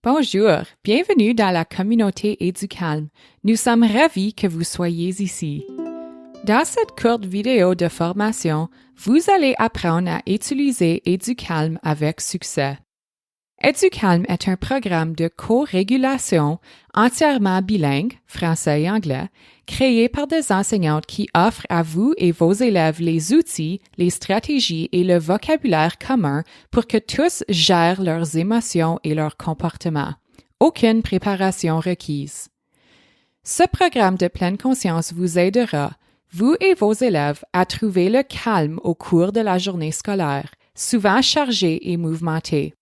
Bonjour, bienvenue dans la communauté Éducalm. Nous sommes ravis que vous soyez ici. Dans cette courte vidéo de formation, vous allez apprendre à utiliser Éducalm avec succès. Éducalm est un programme de co-régulation entièrement bilingue, français et anglais, créé par des enseignantes qui offrent à vous et vos élèves les outils, les stratégies et le vocabulaire commun pour que tous gèrent leurs émotions et leurs comportements. Aucune préparation requise. Ce programme de pleine conscience vous aidera, vous et vos élèves, à trouver le calme au cours de la journée scolaire, souvent chargée et mouvementée.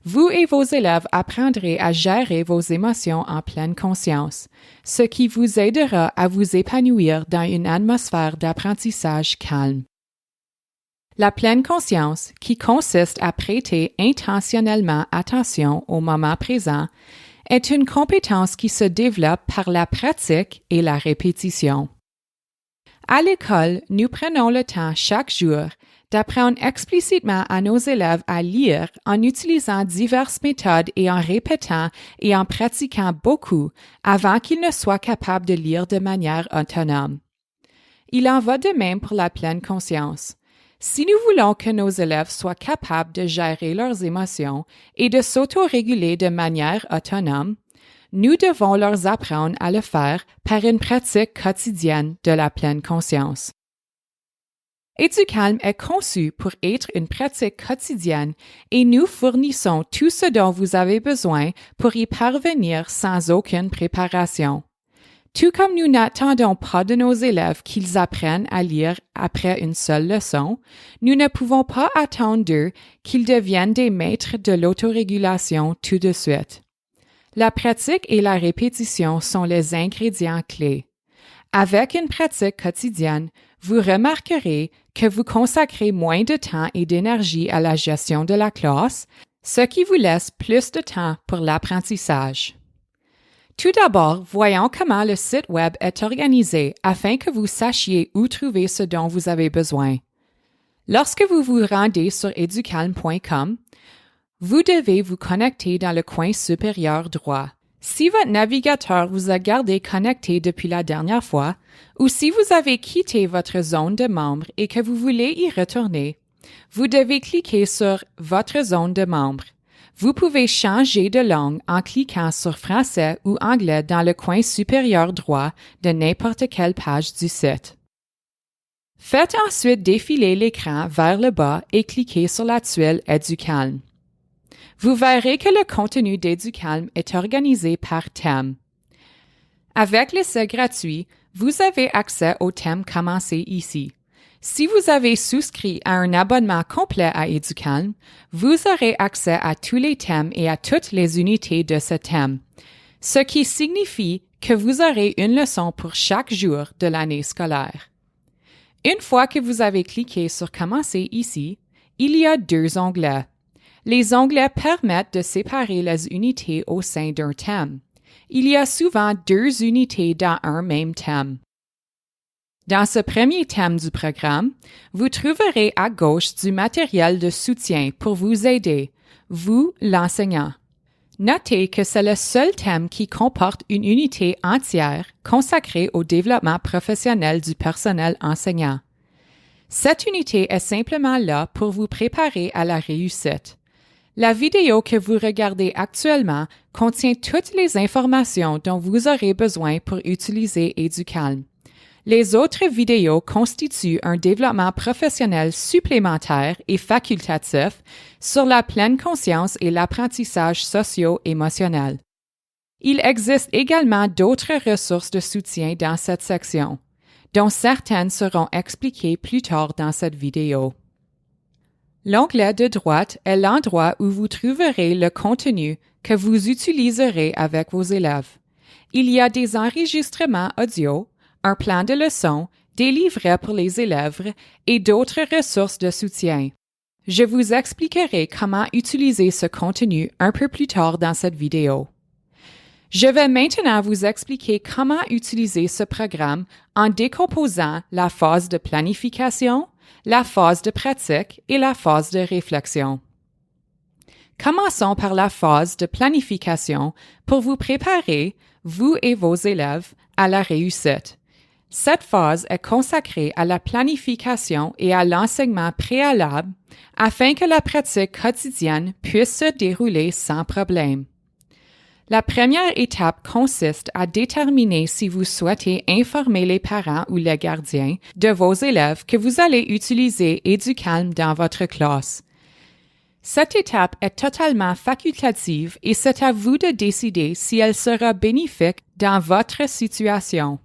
Vous et vos élèves apprendrez à gérer vos émotions en pleine conscience, ce qui vous aidera à vous épanouir dans une atmosphère d'apprentissage calme. La pleine conscience, qui consiste à prêter intentionnellement attention au moment présent, est une compétence qui se développe par la pratique et la répétition. À l'école, nous prenons le temps chaque jour d'apprendre explicitement à nos élèves à lire en utilisant diverses méthodes et en répétant et en pratiquant beaucoup avant qu'ils ne soient capables de lire de manière autonome. Il en va de même pour la pleine conscience. Si nous voulons que nos élèves soient capables de gérer leurs émotions et de s'autoréguler de manière autonome, nous devons leur apprendre à le faire par une pratique quotidienne de la pleine conscience. Éducalm est conçu pour être une pratique quotidienne et nous fournissons tout ce dont vous avez besoin pour y parvenir sans aucune préparation. Tout comme nous n'attendons pas de nos élèves qu'ils apprennent à lire après une seule leçon, nous ne pouvons pas attendre d'eux qu'ils deviennent des maîtres de l'autorégulation tout de suite. La pratique et la répétition sont les ingrédients clés. Avec une pratique quotidienne, vous remarquerez que vous consacrez moins de temps et d'énergie à la gestion de la classe, ce qui vous laisse plus de temps pour l'apprentissage. Tout d'abord, voyons comment le site Web est organisé afin que vous sachiez où trouver ce dont vous avez besoin. Lorsque vous vous rendez sur educalm.com, vous devez vous connecter dans le coin supérieur droit. Si votre navigateur vous a gardé connecté depuis la dernière fois, ou si vous avez quitté votre zone de membre et que vous voulez y retourner, vous devez cliquer sur « Votre zone de membre ». Vous pouvez changer de langue en cliquant sur « Français » ou « Anglais » dans le coin supérieur droit de n'importe quelle page du site. Faites ensuite défiler l'écran vers le bas et cliquez sur la tuile « Éducalm ». Vous verrez que le contenu d'Éducalm est organisé par thème. Avec l'essai gratuit, vous avez accès au thème commencé ici. Si vous avez souscrit à un abonnement complet à Éducalm, vous aurez accès à tous les thèmes et à toutes les unités de ce thème, ce qui signifie que vous aurez une leçon pour chaque jour de l'année scolaire. Une fois que vous avez cliqué sur « Commencer » ici, il y a deux onglets. Les onglets permettent de séparer les unités au sein d'un thème. Il y a souvent deux unités dans un même thème. Dans ce premier thème du programme, vous trouverez à gauche du matériel de soutien pour vous aider, vous, l'enseignant. Notez que c'est le seul thème qui comporte une unité entière consacrée au développement professionnel du personnel enseignant. Cette unité est simplement là pour vous préparer à la réussite. La vidéo que vous regardez actuellement contient toutes les informations dont vous aurez besoin pour utiliser Éducalm. Les autres vidéos constituent un développement professionnel supplémentaire et facultatif sur la pleine conscience et l'apprentissage socio-émotionnel. Il existe également d'autres ressources de soutien dans cette section, dont certaines seront expliquées plus tard dans cette vidéo. L'onglet de droite est l'endroit où vous trouverez le contenu que vous utiliserez avec vos élèves. Il y a des enregistrements audio, un plan de leçon, des livrets pour les élèves et d'autres ressources de soutien. Je vous expliquerai comment utiliser ce contenu un peu plus tard dans cette vidéo. Je vais maintenant vous expliquer comment utiliser ce programme en décomposant la phase de planification, la phase de pratique et la phase de réflexion. Commençons par la phase de planification pour vous préparer, vous et vos élèves, à la réussite. Cette phase est consacrée à la planification et à l'enseignement préalable afin que la pratique quotidienne puisse se dérouler sans problème. La première étape consiste à déterminer si vous souhaitez informer les parents ou les gardiens de vos élèves que vous allez utiliser Éducalm dans votre classe. Cette étape est totalement facultative et c'est à vous de décider si elle sera bénéfique dans votre situation.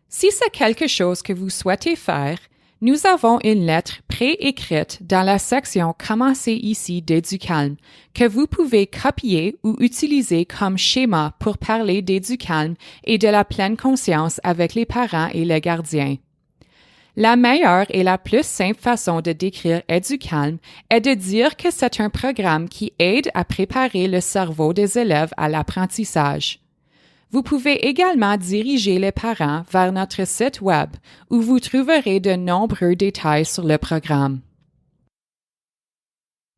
Si c'est quelque chose que vous souhaitez faire, nous avons une lettre préécrite dans la section Commencez ici d'Éducalm que vous pouvez copier ou utiliser comme schéma pour parler d'Éducalm et de la pleine conscience avec les parents et les gardiens. La meilleure et la plus simple façon de décrire Éducalm est de dire que c'est un programme qui aide à préparer le cerveau des élèves à l'apprentissage. Vous pouvez également diriger les parents vers notre site Web où vous trouverez de nombreux détails sur le programme.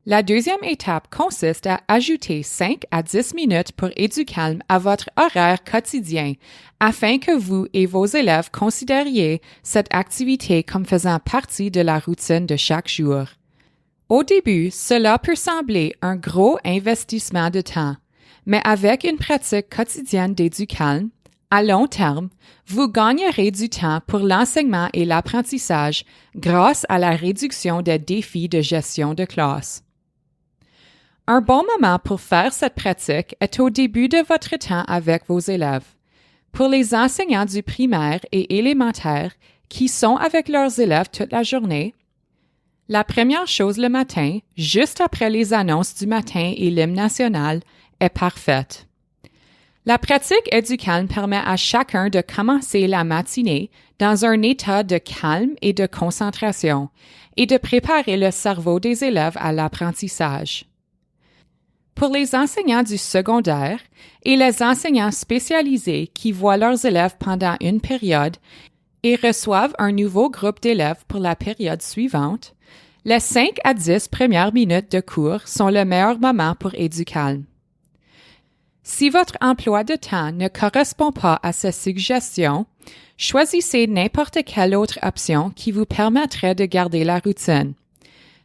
La deuxième étape consiste à ajouter 5 à 10 minutes pour Éducalm à votre horaire quotidien afin que vous et vos élèves considériez cette activité comme faisant partie de la routine de chaque jour. Au début, cela peut sembler un gros investissement de temps. Mais avec une pratique quotidienne d'Éducalm, à long terme, vous gagnerez du temps pour l'enseignement et l'apprentissage grâce à la réduction des défis de gestion de classe. Un bon moment pour faire cette pratique est au début de votre temps avec vos élèves. Pour les enseignants du primaire et élémentaire qui sont avec leurs élèves toute la journée, la première chose le matin, juste après les annonces du matin et l'hymne national, est parfaite. La pratique Éducalm permet à chacun de commencer la matinée dans un état de calme et de concentration et de préparer le cerveau des élèves à l'apprentissage. Pour les enseignants du secondaire et les enseignants spécialisés qui voient leurs élèves pendant une période et reçoivent un nouveau groupe d'élèves pour la période suivante, les 5 à 10 premières minutes de cours sont le meilleur moment pour Éducalm. Si votre emploi de temps ne correspond pas à ces suggestions, choisissez n'importe quelle autre option qui vous permettrait de garder la routine.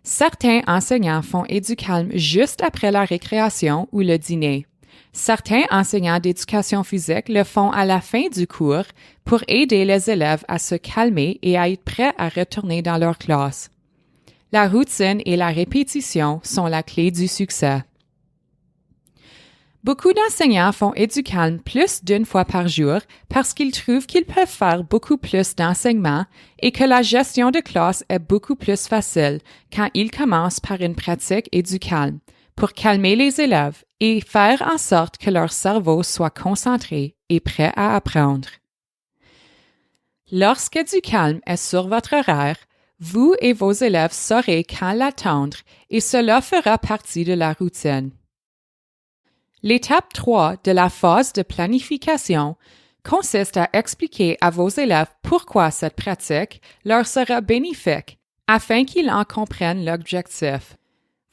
Certains enseignants font Éducalm juste après la récréation ou le dîner. Certains enseignants d'éducation physique le font à la fin du cours pour aider les élèves à se calmer et à être prêts à retourner dans leur classe. La routine et la répétition sont la clé du succès. Beaucoup d'enseignants font Éducalm plus d'une fois par jour parce qu'ils trouvent qu'ils peuvent faire beaucoup plus d'enseignement et que la gestion de classe est beaucoup plus facile quand ils commencent par une pratique Éducalm pour calmer les élèves et faire en sorte que leur cerveau soit concentré et prêt à apprendre. Lorsqu'Éducalm est sur votre horaire, vous et vos élèves saurez quand l'attendre et cela fera partie de la routine. L'étape 3 de la phase de planification consiste à expliquer à vos élèves pourquoi cette pratique leur sera bénéfique afin qu'ils en comprennent l'objectif.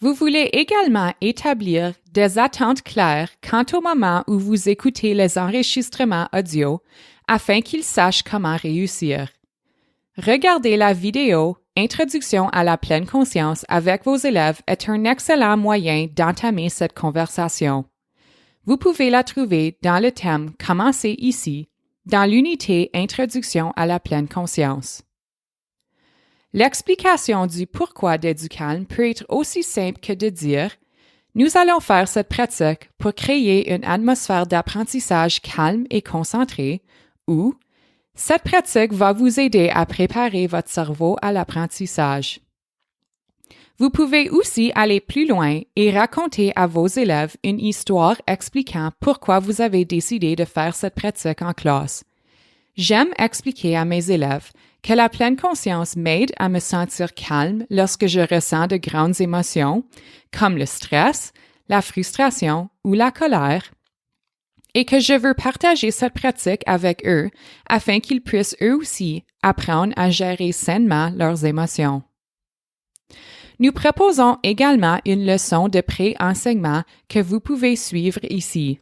Vous voulez également établir des attentes claires quant au moment où vous écoutez les enregistrements audio afin qu'ils sachent comment réussir. Regardez la vidéo Introduction à la pleine conscience avec vos élèves est un excellent moyen d'entamer cette conversation. Vous pouvez la trouver dans le thème Commencez ici, dans l'unité Introduction à la pleine conscience. L'explication du pourquoi d'Éducalm peut être aussi simple que de dire « Nous allons faire cette pratique pour créer une atmosphère d'apprentissage calme et concentrée » ou « Cette pratique va vous aider à préparer votre cerveau à l'apprentissage ». Vous pouvez aussi aller plus loin et raconter à vos élèves une histoire expliquant pourquoi vous avez décidé de faire cette pratique en classe. J'aime expliquer à mes élèves que la pleine conscience m'aide à me sentir calme lorsque je ressens de grandes émotions, comme le stress, la frustration ou la colère, et que je veux partager cette pratique avec eux afin qu'ils puissent eux aussi apprendre à gérer sainement leurs émotions. Nous proposons également une leçon de pré-enseignement que vous pouvez suivre ici.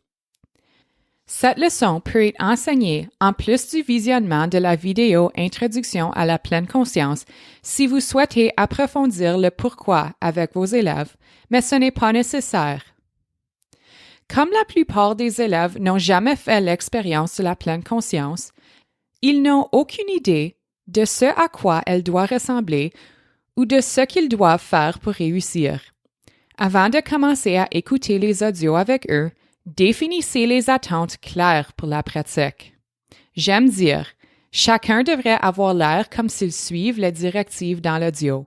Cette leçon peut être enseignée en plus du visionnement de la vidéo Introduction à la pleine conscience si vous souhaitez approfondir le pourquoi avec vos élèves, mais ce n'est pas nécessaire. Comme la plupart des élèves n'ont jamais fait l'expérience de la pleine conscience, ils n'ont aucune idée de ce à quoi elle doit ressembler ou de ce qu'ils doivent faire pour réussir. Avant de commencer à écouter les audios avec eux, définissez les attentes claires pour la pratique. J'aime dire, chacun devrait avoir l'air comme s'ils suivent les directives dans l'audio.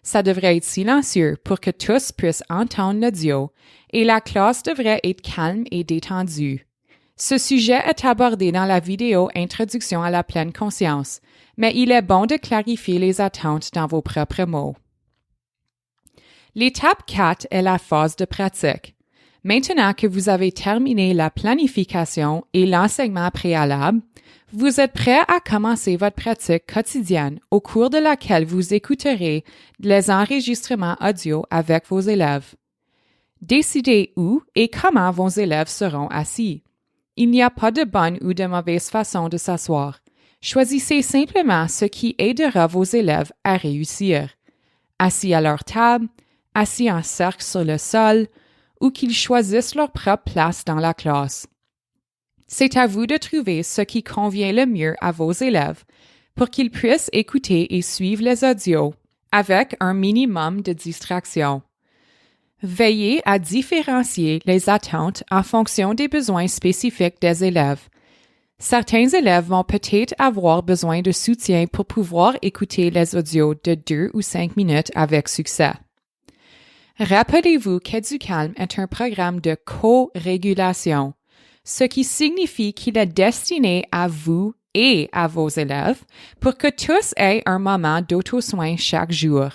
Ça devrait être silencieux pour que tous puissent entendre l'audio et la classe devrait être calme et détendue. Ce sujet est abordé dans la vidéo Introduction à la pleine conscience, mais il est bon de clarifier les attentes dans vos propres mots. L'étape 4 est la phase de pratique. Maintenant que vous avez terminé la planification et l'enseignement préalable, vous êtes prêt à commencer votre pratique quotidienne au cours de laquelle vous écouterez les enregistrements audio avec vos élèves. Décidez où et comment vos élèves seront assis. Il n'y a pas de bonne ou de mauvaise façon de s'asseoir. Choisissez simplement ce qui aidera vos élèves à réussir. Assis à leur table, assis en cercle sur le sol, ou qu'ils choisissent leur propre place dans la classe. C'est à vous de trouver ce qui convient le mieux à vos élèves pour qu'ils puissent écouter et suivre les audios avec un minimum de distraction. Veillez à différencier les attentes en fonction des besoins spécifiques des élèves. Certains élèves vont peut-être avoir besoin de soutien pour pouvoir écouter les audios de 2 ou 5 minutes avec succès. Rappelez-vous qu'Éducalm est un programme de co-régulation, ce qui signifie qu'il est destiné à vous et à vos élèves pour que tous aient un moment d'auto-soin chaque jour.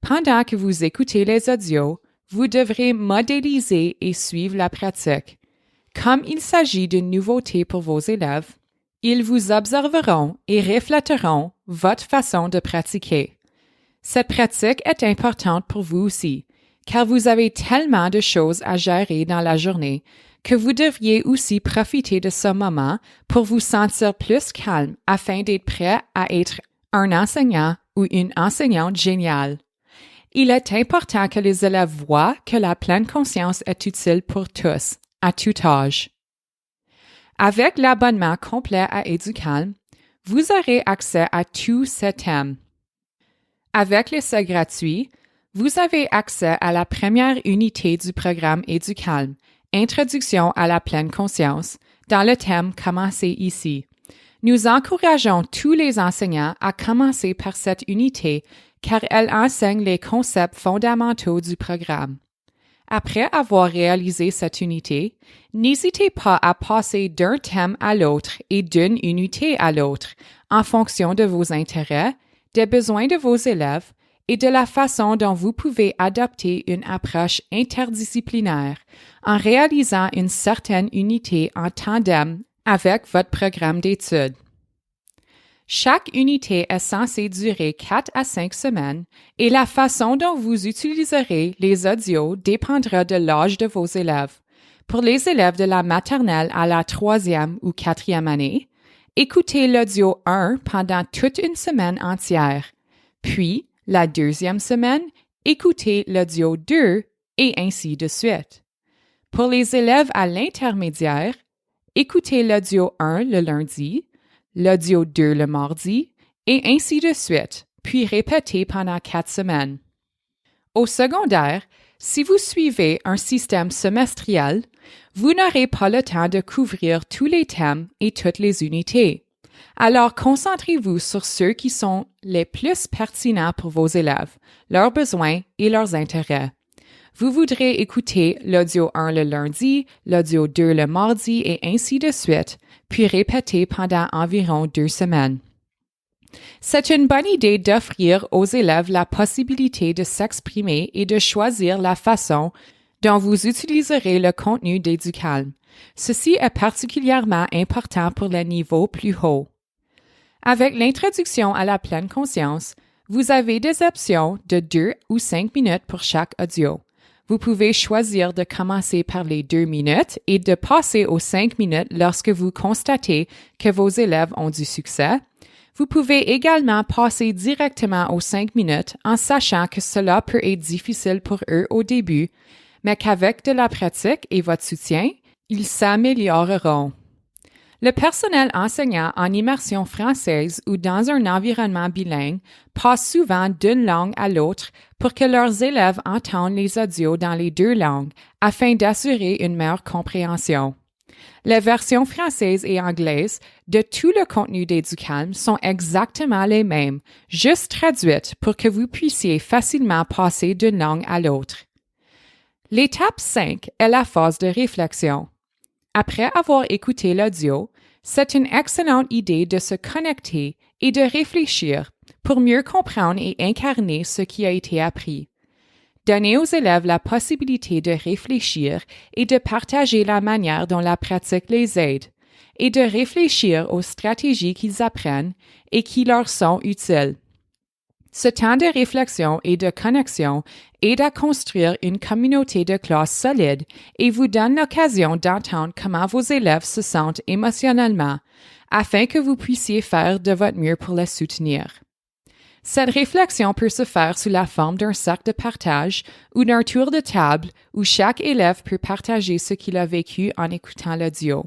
Pendant que vous écoutez les audios, vous devrez modéliser et suivre la pratique. Comme il s'agit d'une nouveauté pour vos élèves, ils vous observeront et refléteront votre façon de pratiquer. Cette pratique est importante pour vous aussi, car vous avez tellement de choses à gérer dans la journée que vous devriez aussi profiter de ce moment pour vous sentir plus calme afin d'être prêt à être un enseignant ou une enseignante géniale. Il est important que les élèves voient que la pleine conscience est utile pour tous, à tout âge. Avec l'abonnement complet à Éducalm, vous aurez accès à tous ces thèmes. Avec l'essai gratuit, vous avez accès à la première unité du programme Éducalm, Introduction à la pleine conscience, dans le thème Commencez ici. Nous encourageons tous les enseignants à commencer par cette unité car elle enseigne les concepts fondamentaux du programme. Après avoir réalisé cette unité, n'hésitez pas à passer d'un thème à l'autre et d'une unité à l'autre en fonction de vos intérêts, des besoins de vos élèves et de la façon dont vous pouvez adopter une approche interdisciplinaire en réalisant une certaine unité en tandem avec votre programme d'études. Chaque unité est censée durer 4 à 5 semaines et la façon dont vous utiliserez les audios dépendra de l'âge de vos élèves. Pour les élèves de la maternelle à la 3e ou 4e année, écoutez l'audio 1 pendant toute une semaine entière. Puis, la 2e semaine, écoutez l'audio 2 et ainsi de suite. Pour les élèves à l'intermédiaire, écoutez l'audio 1 le lundi, l'audio 2 le mardi, et ainsi de suite, puis répétez pendant 4 semaines. Au secondaire, si vous suivez un système semestriel, vous n'aurez pas le temps de couvrir tous les thèmes et toutes les unités. Alors concentrez-vous sur ceux qui sont les plus pertinents pour vos élèves, leurs besoins et leurs intérêts. Vous voudrez écouter l'audio 1 le lundi, l'audio 2 le mardi et ainsi de suite, puis répéter pendant environ 2 semaines. C'est une bonne idée d'offrir aux élèves la possibilité de s'exprimer et de choisir la façon dont vous utiliserez le contenu d'Éducalm. Ceci est particulièrement important pour les niveaux plus hauts. Avec l'introduction à la pleine conscience, Vous avez des options de 2 ou 5 minutes pour chaque audio. Vous pouvez choisir de commencer par les 2 minutes et de passer aux 5 minutes lorsque vous constatez que vos élèves ont du succès. Vous pouvez également passer directement aux 5 minutes en sachant que cela peut être difficile pour eux au début, mais qu'avec de la pratique et votre soutien, ils s'amélioreront. Le personnel enseignant en immersion française ou dans un environnement bilingue passe souvent d'une langue à l'autre pour que leurs élèves entendent les audios dans les 2 langues afin d'assurer une meilleure compréhension. Les versions françaises et anglaises de tout le contenu d'Éducalm sont exactement les mêmes, juste traduites pour que vous puissiez facilement passer d'une langue à l'autre. L'étape 5 est la phase de réflexion. Après avoir écouté l'audio, c'est une excellente idée de se connecter et de réfléchir pour mieux comprendre et incarner ce qui a été appris. Donnez aux élèves la possibilité de réfléchir et de partager la manière dont la pratique les aide, et de réfléchir aux stratégies qu'ils apprennent et qui leur sont utiles. Ce temps de réflexion et de connexion aide à construire une communauté de classe solide et vous donne l'occasion d'entendre comment vos élèves se sentent émotionnellement afin que vous puissiez faire de votre mieux pour les soutenir. Cette réflexion peut se faire sous la forme d'un cercle de partage ou d'un tour de table où chaque élève peut partager ce qu'il a vécu en écoutant l'audio.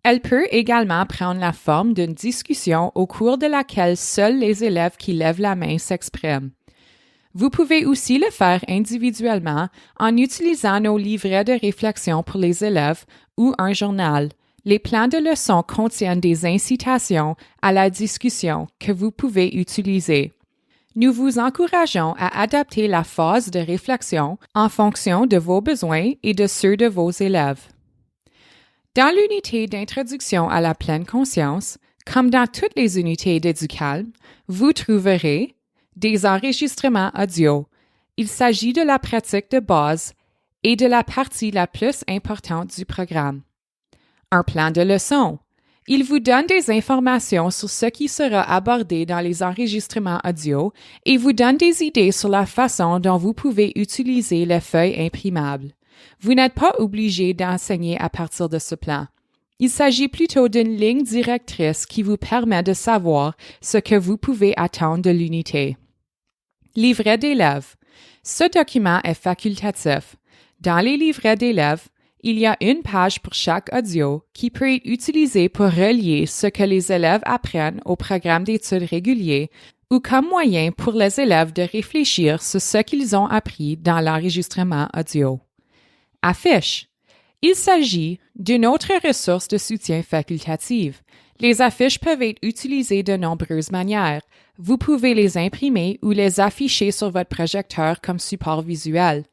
Elle peut également prendre la forme d'une discussion au cours de laquelle seuls les élèves qui lèvent la main s'expriment. Vous pouvez aussi le faire individuellement en utilisant nos livrets de réflexion pour les élèves ou un journal. Les plans de leçon contiennent des incitations à la discussion que vous pouvez utiliser. Nous vous encourageons à adapter la phase de réflexion en fonction de vos besoins et de ceux de vos élèves. Dans l'unité d'introduction à la pleine conscience, comme dans toutes les unités d'Éducalm, vous trouverez des enregistrements audio. Il s'agit de la pratique de base et de la partie la plus importante du programme. Un plan de leçon. Il vous donne des informations sur ce qui sera abordé dans les enregistrements audio et vous donne des idées sur la façon dont vous pouvez utiliser les feuilles imprimables. Vous n'êtes pas obligé d'enseigner à partir de ce plan. Il s'agit plutôt d'une ligne directrice qui vous permet de savoir ce que vous pouvez attendre de l'unité. Livret d'élèves. Ce document est facultatif. Dans les livrets d'élèves, il y a une page pour chaque audio qui peut être utilisée pour relier ce que les élèves apprennent au programme d'études régulier ou comme moyen pour les élèves de réfléchir sur ce qu'ils ont appris dans l'enregistrement audio. Affiches. Il s'agit d'une autre ressource de soutien facultative. Les affiches peuvent être utilisées de nombreuses manières. Vous pouvez les imprimer ou les afficher sur votre projecteur comme support visuel.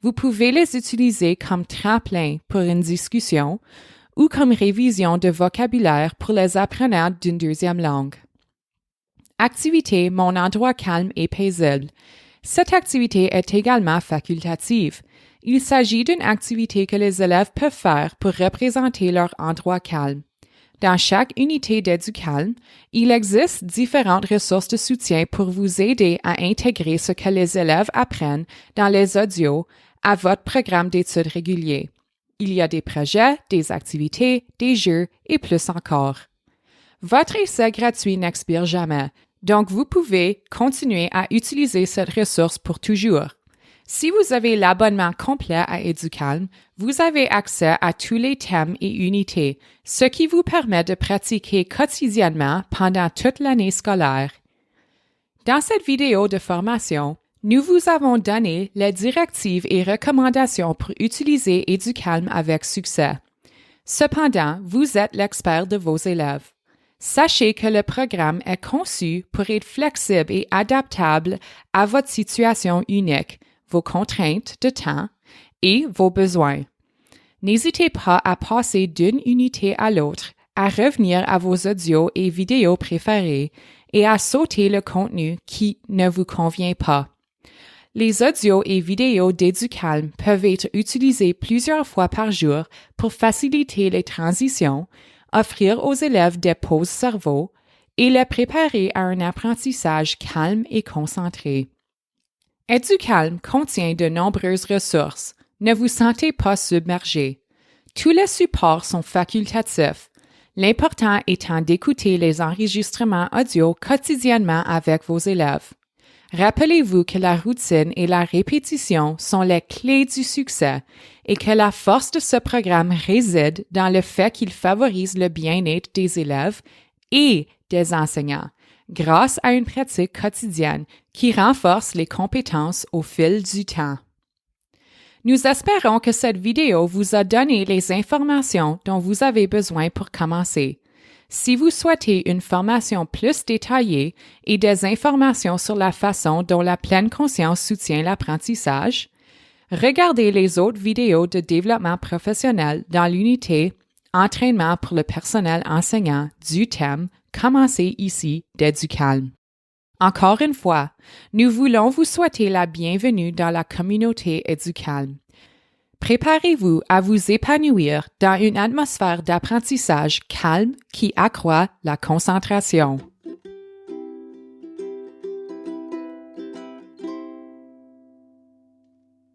Vous pouvez les utiliser comme tremplin pour une discussion ou comme révision de vocabulaire pour les apprenants d'une deuxième langue. Activité Mon endroit calme et paisible. Cette activité est également facultative. Il s'agit d'une activité que les élèves peuvent faire pour représenter leur endroit calme. Dans chaque unité d'Éducalm, il existe différentes ressources de soutien pour vous aider à intégrer ce que les élèves apprennent dans les audios à votre programme d'études régulier. Il y a des projets, des activités, des jeux et plus encore. Votre essai gratuit n'expire jamais, donc vous pouvez continuer à utiliser cette ressource pour toujours. Si vous avez l'abonnement complet à Éducalm, vous avez accès à tous les thèmes et unités, ce qui vous permet de pratiquer quotidiennement pendant toute l'année scolaire. Dans cette vidéo de formation, nous vous avons donné les directives et recommandations pour utiliser Éducalm avec succès. Cependant, vous êtes l'expert de vos élèves. Sachez que le programme est conçu pour être flexible et adaptable à votre situation unique, vos contraintes de temps et vos besoins. N'hésitez pas à passer d'une unité à l'autre, à revenir à vos audios et vidéos préférés et à sauter le contenu qui ne vous convient pas. Les audios et vidéos d'Éducalm peuvent être utilisés plusieurs fois par jour pour faciliter les transitions, offrir aux élèves des pauses cerveau et les préparer à un apprentissage calme et concentré. EduCalm contient de nombreuses ressources. Ne vous sentez pas submergé. Tous les supports sont facultatifs. L'important étant d'écouter les enregistrements audio quotidiennement avec vos élèves. Rappelez-vous que la routine et la répétition sont les clés du succès et que la force de ce programme réside dans le fait qu'il favorise le bien-être des élèves et des enseignants, grâce à une pratique quotidienne qui renforce les compétences au fil du temps. Nous espérons que cette vidéo vous a donné les informations dont vous avez besoin pour commencer. Si vous souhaitez une formation plus détaillée et des informations sur la façon dont la pleine conscience soutient l'apprentissage, regardez les autres vidéos de développement professionnel dans l'unité Entraînement pour le personnel enseignant du thème Commencez ici d'EduCalm. Encore une fois, nous voulons vous souhaiter la bienvenue dans la communauté EduCalm. Préparez-vous à vous épanouir dans une atmosphère d'apprentissage calme qui accroît la concentration.